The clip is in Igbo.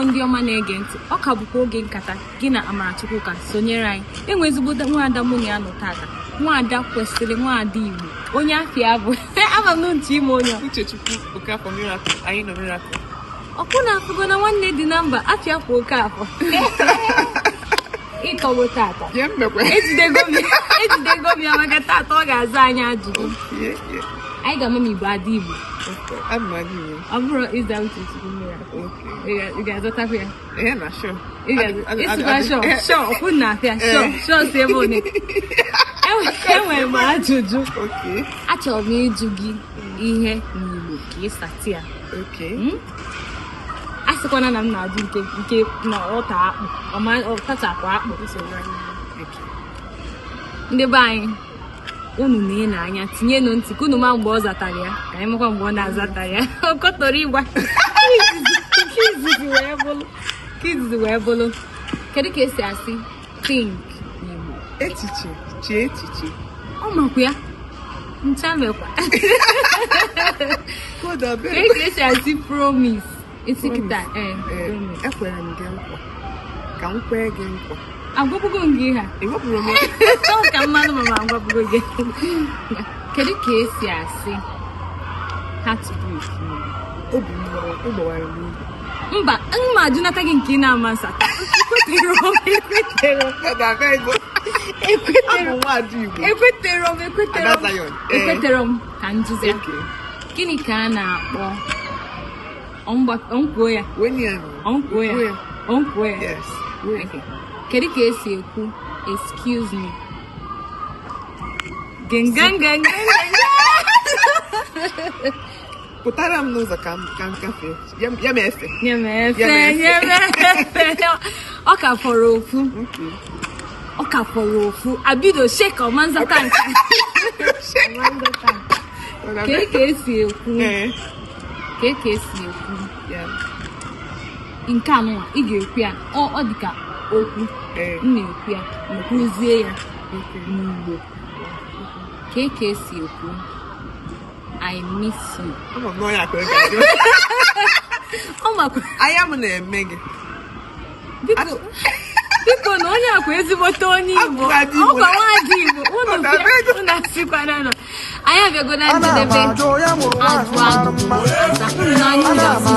Ndị ọma na-ege ntị, ọ ka bụkwa oge nkata gị na Amarachukwu ka sonyere anyị. Enwe ezigbo nwaada mụ na ya nọ tata. Nwaada kwesịrị, nwaada Igbo, onye afịa bụ ama m ntị ime onye Uchechukwu Okafọ Miracle, anyị nọ Miracle. Ọkụ na-afụgo na nwanne dị na mba afịa kwa Okafọ. Ịkọwo tata. Ejidego m ya maka tata ọ ga-aza anyị ajụjụ. Anyị ga-ama m Igbo adị Igbo. Ọ bụrụ ịza Uchechukwu Miracle. Ị ga-azọtakwa ya? Na sure. Ịsịkwa sure, ọkwụ na-afịa sure si ebe one. Enwere m ajụjụ. Achọrọ m ịjụ gị ihe n'Igbo ka ị sati ya. A sịkwana na m na-ajụ nke na ọta akpụ, ọ tachapụ akpụ. Ndị be anyị, unu na-ene anya tinyenụ ntị ka unu ma mgbe ọ zatara ya ka anyị makwa mgbe ọ na-azata ya. Okọtọrọ ịgwa kizizi wee bụrụ kedu ka esi asị think n'Igbo? Echiche, chee echiche. Ọ makwa ya ncha mekwa. Kedu ka esi asị promise? Isi kịta ekwere m gị nkwa ka m kwee gị nkwa. Agwapụgo m gị ha? Ewepụrụ m ka mmadụ ma agwapụgo gị. Kedu ka esi asị heartbreak n'Igbo? Obi mgbọrọ ịgbawara m ibu. Mba, mma ajụnata gị nke ị na-ama nsata. Ekwetere m ka njuzi. Gịnị ka a na-akpọ ọnkwuo ya? Ọnkwuo ya. Kedu ka esi ekwu excuse me? Gengangang. Pụtara m n'ụzọ ka m gafee. Ya ma efe. Ọ ka fọrọ ofu. Abido shake ọmanzata nke. Kedu ka esi ekwu nke anụnwa ị ga-ekwu ya ọ dị ka okwu m na-ekwu ya nkwuzie ya n'Igbo. Ka esi ekwu I miss you? Anya m na-eme gị. Biko na onye akwa ezigbote onye Igbo, ọkwa nwaada Igbo, unu asịkwana nọ. Anyị abịago na njedebe ajụ na unu na anyị ga-asị